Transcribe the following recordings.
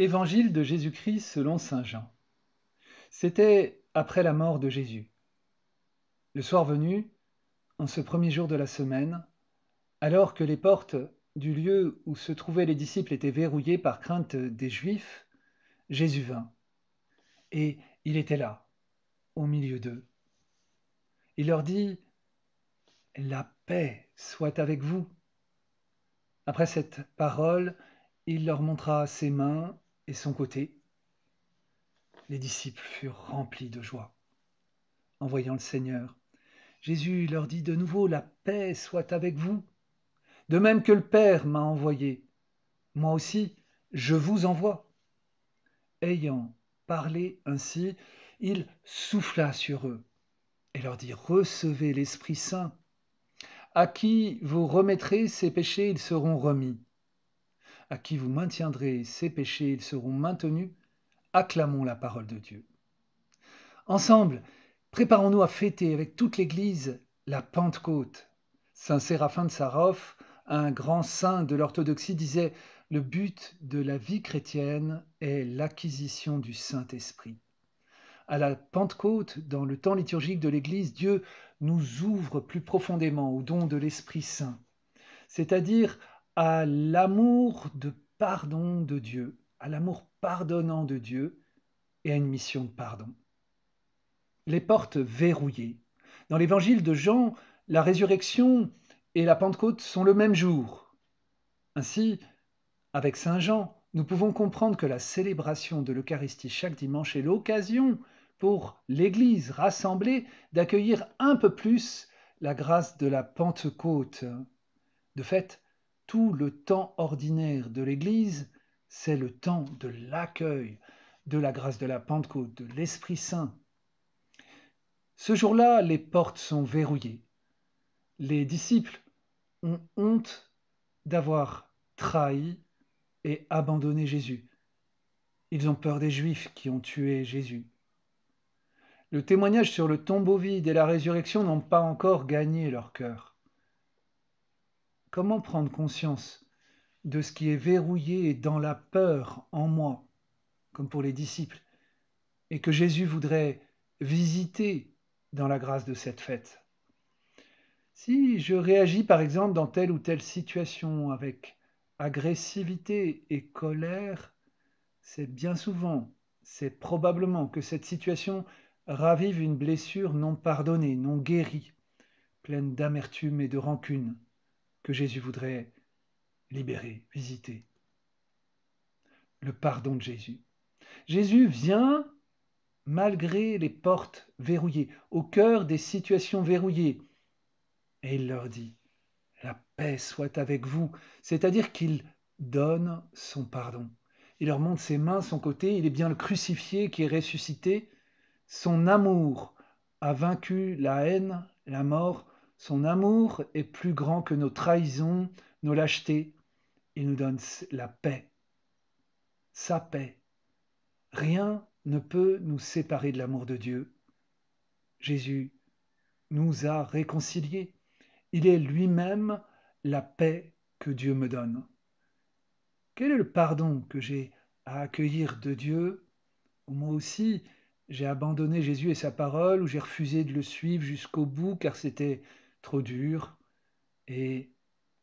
Évangile de Jésus-Christ selon saint Jean. C'était après la mort de Jésus. Le soir venu, en ce premier jour de la semaine, alors que les portes du lieu où se trouvaient les disciples étaient verrouillées par crainte des Juifs, Jésus vint. Et il était là, au milieu d'eux. Il leur dit : « La paix soit avec vous. » Après cette parole, il leur montra ses mains et son côté. Les disciples furent remplis de joie en voyant le Seigneur. Jésus leur dit de nouveau : « La paix soit avec vous. De même que le Père m'a envoyé, moi aussi, je vous envoie. » Ayant parlé ainsi, il souffla sur eux et leur dit : « Recevez l'Esprit Saint. À qui vous remettrez ses péchés, ils seront remis. À qui vous maintiendrez ses péchés, ils seront maintenus. Acclamons la parole de Dieu. » Ensemble, préparons-nous à fêter avec toute l'Église la Pentecôte. Saint Séraphin de Sarov, un grand saint de l'orthodoxie, disait : « Le but de la vie chrétienne est l'acquisition du Saint-Esprit. » À la Pentecôte, dans le temps liturgique de l'Église, Dieu nous ouvre plus profondément au don de l'Esprit Saint, c'est-à-dire à l'amour de pardon de Dieu, à l'amour pardonnant de Dieu et à une mission de pardon. Les portes verrouillées. Dans l'évangile de Jean, la résurrection et la Pentecôte sont le même jour. Ainsi, avec saint Jean, nous pouvons comprendre que la célébration de l'Eucharistie chaque dimanche est l'occasion pour l'Église rassemblée d'accueillir un peu plus la grâce de la Pentecôte. De fait, tout le temps ordinaire de l'Église, c'est le temps de l'accueil de la grâce de la Pentecôte, de l'Esprit Saint. Ce jour-là, les portes sont verrouillées. Les disciples ont honte d'avoir trahi et abandonné Jésus. Ils ont peur des Juifs qui ont tué Jésus. Le témoignage sur le tombeau vide et la résurrection n'ont pas encore gagné leur cœur. Comment prendre conscience de ce qui est verrouillé dans la peur en moi, comme pour les disciples, et que Jésus voudrait visiter dans la grâce de cette fête ? Si je réagis par exemple dans telle ou telle situation avec agressivité et colère, c'est bien souvent, c'est probablement que cette situation ravive une blessure non pardonnée, non guérie, pleine d'amertume et de rancune, que Jésus voudrait libérer, visiter. Le pardon de Jésus. Jésus vient malgré les portes verrouillées, au cœur des situations verrouillées, et il leur dit : « La paix soit avec vous », c'est-à-dire qu'il donne son pardon. Il leur montre ses mains, son côté, il est bien le crucifié qui est ressuscité. Son amour a vaincu la haine, la mort. Son amour est plus grand que nos trahisons, nos lâchetés. Il nous donne la paix, sa paix. Rien ne peut nous séparer de l'amour de Dieu. Jésus nous a réconciliés. Il est lui-même la paix que Dieu me donne. Quel est le pardon que j'ai à accueillir de Dieu, où moi aussi j'ai abandonné Jésus et sa parole, où j'ai refusé de le suivre jusqu'au bout car c'était trop dur et,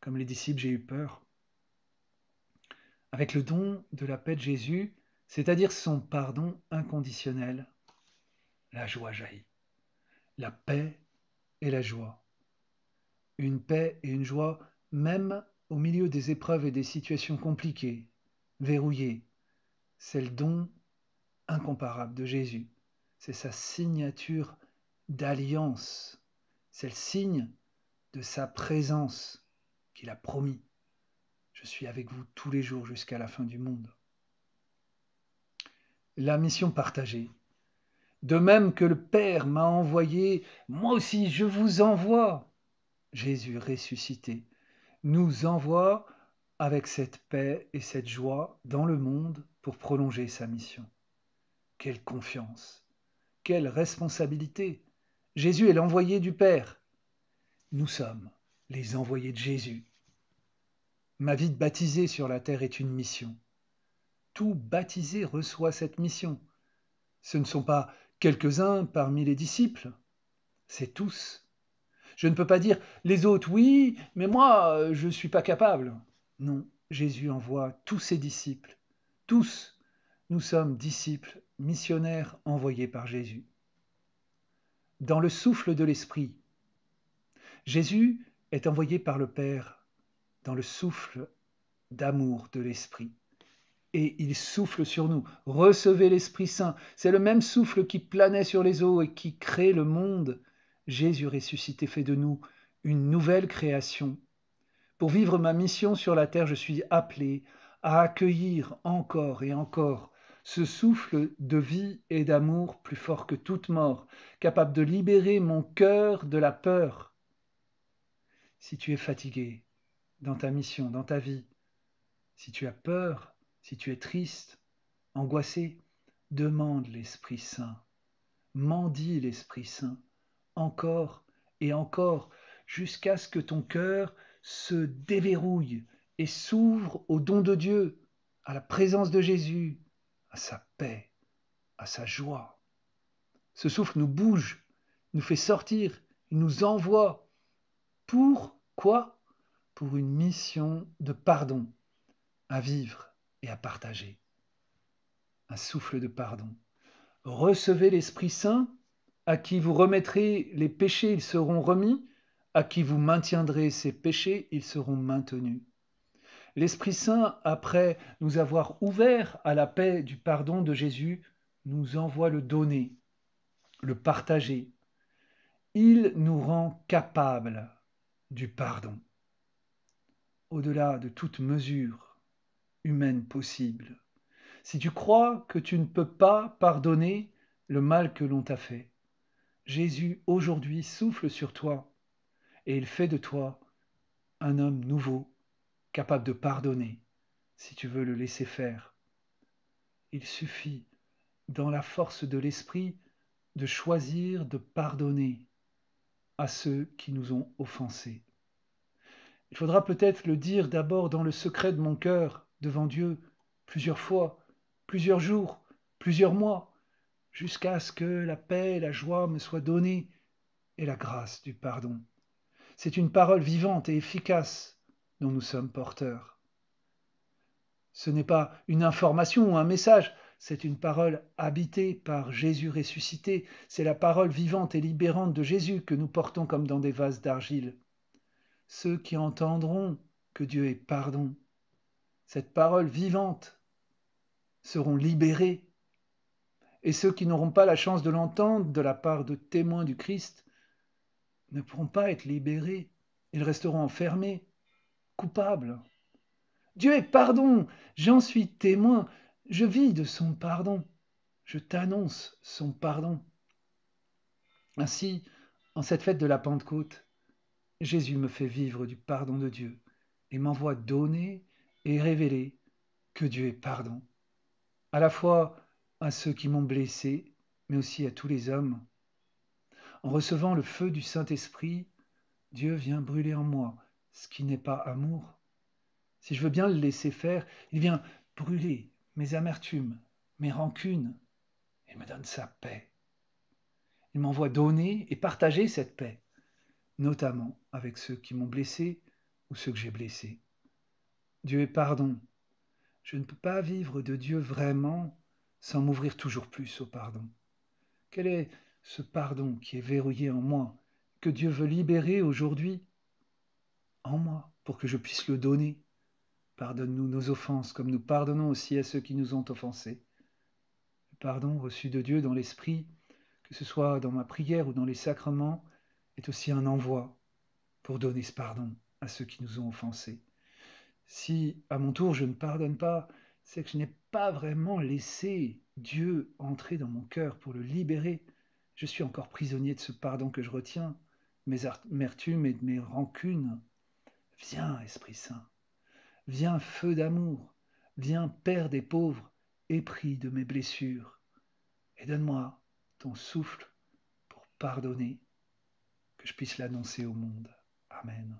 comme les disciples, j'ai eu peur. Avec le don de la paix de Jésus, c'est-à-dire son pardon inconditionnel, la joie jaillit. La paix et la joie. Une paix et une joie même au milieu des épreuves et des situations compliquées, verrouillées. C'est le don incomparable de Jésus. C'est sa signature d'alliance. C'est le signe de sa présence qu'il a promis. Je suis avec vous tous les jours jusqu'à la fin du monde. La mission partagée. De même que le Père m'a envoyé, moi aussi je vous envoie. Jésus ressuscité nous envoie avec cette paix et cette joie dans le monde pour prolonger sa mission. Quelle confiance, quelle responsabilité. Jésus est l'envoyé du Père. Nous sommes les envoyés de Jésus. Ma vie de baptisé sur la terre est une mission. tout baptisé reçoit cette mission. Ce ne sont pas quelques-uns parmi les disciples, c'est tous. Je ne peux pas dire les autres, oui, mais moi, je ne suis pas capable. Non, Jésus envoie tous ses disciples. Tous, nous sommes disciples, missionnaires envoyés par Jésus. Dans le souffle de l'Esprit, Jésus est envoyé par le Père dans le souffle d'amour de l'Esprit. Et il souffle sur nous. Recevez l'Esprit Saint. C'est le même souffle qui planait sur les eaux et qui crée le monde. Jésus ressuscité fait de nous une nouvelle création. Pour vivre ma mission sur la terre, je suis appelé à accueillir encore et encore ce souffle de vie et d'amour plus fort que toute mort, capable de libérer mon cœur de la peur. Si tu es fatigué dans ta mission, dans ta vie, si tu as peur, si tu es triste, angoissé, demande l'Esprit Saint, mendie l'Esprit Saint, encore et encore, jusqu'à ce que ton cœur se déverrouille et s'ouvre au don de Dieu, à la présence de Jésus, à sa paix, à sa joie. Ce souffle nous bouge, nous fait sortir, il nous envoie. Pour quoi? Pour une mission de pardon à vivre et à partager. Un souffle de pardon. Recevez l'Esprit Saint, à qui vous remettrez les péchés, ils seront remis, à qui vous maintiendrez ces péchés, ils seront maintenus. L'Esprit Saint, après nous avoir ouverts à la paix du pardon de Jésus, nous envoie le donner, le partager. Il nous rend capables du pardon, au-delà de toute mesure humaine possible. Si tu crois que tu ne peux pas pardonner le mal que l'on t'a fait, Jésus aujourd'hui souffle sur toi et il fait de toi un homme nouveau, capable de pardonner, si tu veux le laisser faire. Il suffit, dans la force de l'esprit, de choisir de pardonner à ceux qui nous ont offensés. Il faudra peut-être le dire d'abord dans le secret de mon cœur, devant Dieu, plusieurs fois, plusieurs jours, plusieurs mois, jusqu'à ce que la paix et la joie me soient données et la grâce du pardon. C'est une parole vivante et efficace dont nous sommes porteurs. Ce n'est pas une information ou un message, c'est une parole habitée par Jésus ressuscité. C'est la parole vivante et libérante de Jésus que nous portons comme dans des vases d'argile. Ceux qui entendront que Dieu est pardon, cette parole vivante, seront libérés. Et ceux qui n'auront pas la chance de l'entendre de la part de témoins du Christ ne pourront pas être libérés. Ils resteront enfermés, coupables. Dieu est pardon, j'en suis témoin, je vis de son pardon, je t'annonce son pardon. Ainsi, en cette fête de la Pentecôte, Jésus me fait vivre du pardon de Dieu et m'envoie donner et révéler que Dieu est pardon, à la fois à ceux qui m'ont blessé, mais aussi à tous les hommes. En recevant le feu du Saint-Esprit, Dieu vient brûler en moi ce qui n'est pas amour. Si je veux bien le laisser faire, il vient brûler mes amertumes, mes rancunes. Il me donne sa paix. Il m'envoie donner et partager cette paix, notamment avec ceux qui m'ont blessé ou ceux que j'ai blessés. Dieu est pardon. Je ne peux pas vivre de Dieu vraiment sans m'ouvrir toujours plus au pardon. Quel est ce pardon qui est verrouillé en moi, que Dieu veut libérer aujourd'hui en moi, pour que je puisse le donner? Pardonne-nous nos offenses, comme nous pardonnons aussi à ceux qui nous ont offensés. Le pardon reçu de Dieu dans l'esprit, que ce soit dans ma prière ou dans les sacrements, est aussi un envoi pour donner ce pardon à ceux qui nous ont offensés. Si, à mon tour, je ne pardonne pas, c'est que je n'ai pas vraiment laissé Dieu entrer dans mon cœur pour le libérer. Je suis encore prisonnier de ce pardon que je retiens, mes amertumes et de mes rancunes. Viens, Esprit Saint, viens, feu d'amour, viens, Père des pauvres, épris de mes blessures, et donne-moi ton souffle pour pardonner, que je puisse l'annoncer au monde. Amen.